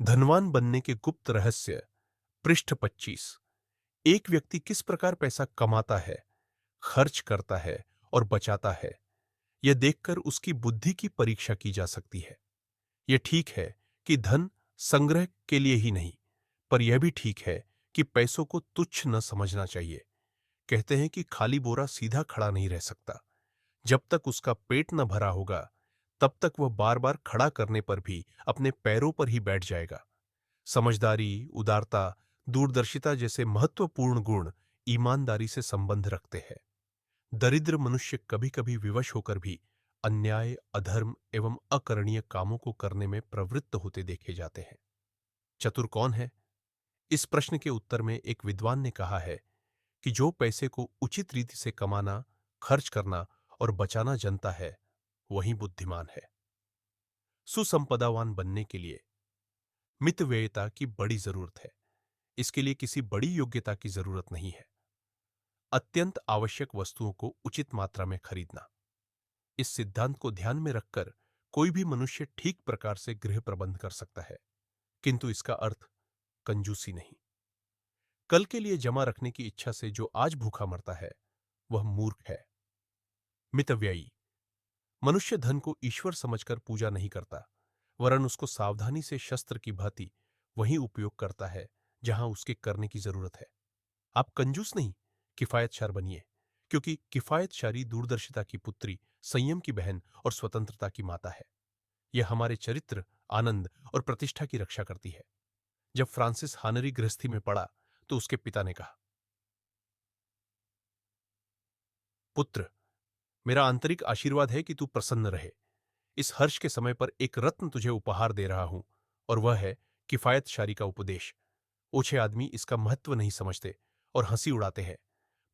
धनवान बनने के गुप्त रहस्य। पृष्ठ 25। एक व्यक्ति किस प्रकार पैसा कमाता है, खर्च करता है और बचाता है, यह देखकर उसकी बुद्धि की परीक्षा की जा सकती है। यह ठीक है कि धन संग्रह के लिए ही नहीं, पर यह भी ठीक है कि पैसों को तुच्छ न समझना चाहिए। कहते हैं कि खाली बोरा सीधा खड़ा नहीं रह सकता। जब तक उसका पेट न भरा होगा, तब तक वह बार बार खड़ा करने पर भी अपने पैरों पर ही बैठ जाएगा। समझदारी, उदारता, दूरदर्शिता जैसे महत्वपूर्ण गुण ईमानदारी से संबंध रखते हैं। दरिद्र मनुष्य कभी कभी विवश होकर भी अन्याय, अधर्म एवं अकरणीय कामों को करने में प्रवृत्त होते देखे जाते हैं। चतुर कौन है? इस प्रश्न के उत्तर में एक विद्वान ने कहा है कि जो पैसे को उचित रीति से कमाना, खर्च करना और बचाना जानता है, वही बुद्धिमान है। सुसंपदावान बनने के लिए मितव्ययिता की बड़ी जरूरत है। इसके लिए किसी बड़ी योग्यता की जरूरत नहीं है। अत्यंत आवश्यक वस्तुओं को उचित मात्रा में खरीदना। इस सिद्धांत को ध्यान में रखकर कोई भी मनुष्य ठीक प्रकार से गृह प्रबंध कर सकता है, किंतु इसका अर्थ कंजूसी नहीं। कल के लिए जमा रखने की इच्छा से जो आज भूखा मरता है, वह मूर्ख है। मितव्ययी मनुष्य धन को ईश्वर समझकर पूजा नहीं करता, वरन उसको सावधानी से शस्त्र की भांति वहीं उपयोग करता है जहां उसके करने की जरूरत है। आप कंजूस नहीं, किफायतशार बनिए, क्योंकि किफायतशारी दूरदर्शिता की पुत्री, संयम की बहन और स्वतंत्रता की माता है। यह हमारे चरित्र, आनंद और प्रतिष्ठा की रक्षा करती है। जब फ्रांसिस हानरी गृहस्थी में पड़ा तो उसके पिता ने कहा, पुत्र, मेरा आंतरिक आशीर्वाद है कि तू प्रसन्न रहे। इस हर्ष के समय पर एक रत्न तुझे उपहार दे रहा हूं, और वह है किफायतशारी का उपदेश। ओछे आदमी इसका महत्व नहीं समझते और हंसी उड़ाते हैं,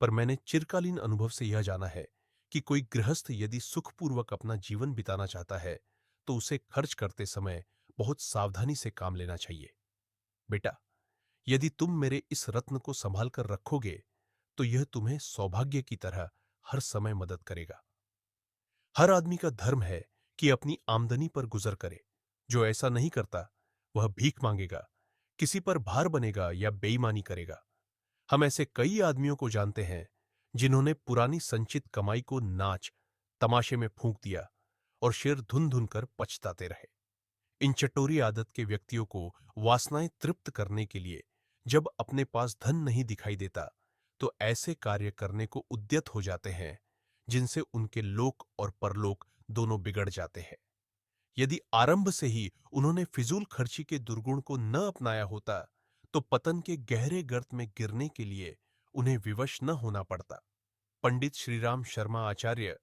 पर मैंने चिरकालीन अनुभव से यह जाना है कि कोई गृहस्थ यदि सुखपूर्वक अपना जीवन बिताना चाहता है, तो उसे खर्च करते समय बहुत सावधानी से काम लेना चाहिए। बेटा, यदि तुम मेरे इस रत्न को संभाल कर रखोगे, तो यह तुम्हें सौभाग्य की तरह हर समय मदद करेगा। हर आदमी का धर्म है कि अपनी आमदनी पर गुजर करे। जो ऐसा नहीं करता, वह भीख मांगेगा, किसी पर भार बनेगा या बेईमानी करेगा। हम ऐसे कई आदमियों को जानते हैं जिन्होंने पुरानी संचित कमाई को नाच तमाशे में फूंक दिया और शेर धुन धुन कर पछताते रहे। इन चटोरी आदत के व्यक्तियों को वासनाएं तृप्त करने के लिए जब अपने पास धन नहीं दिखाई देता, तो ऐसे कार्य करने को उद्यत हो जाते हैं जिनसे उनके लोक और परलोक दोनों बिगड़ जाते हैं। यदि आरंभ से ही उन्होंने फिजूल खर्ची के दुर्गुण को न अपनाया होता, तो पतन के गहरे गर्त में गिरने के लिए उन्हें विवश न होना पड़ता। पंडित श्रीराम शर्मा आचार्य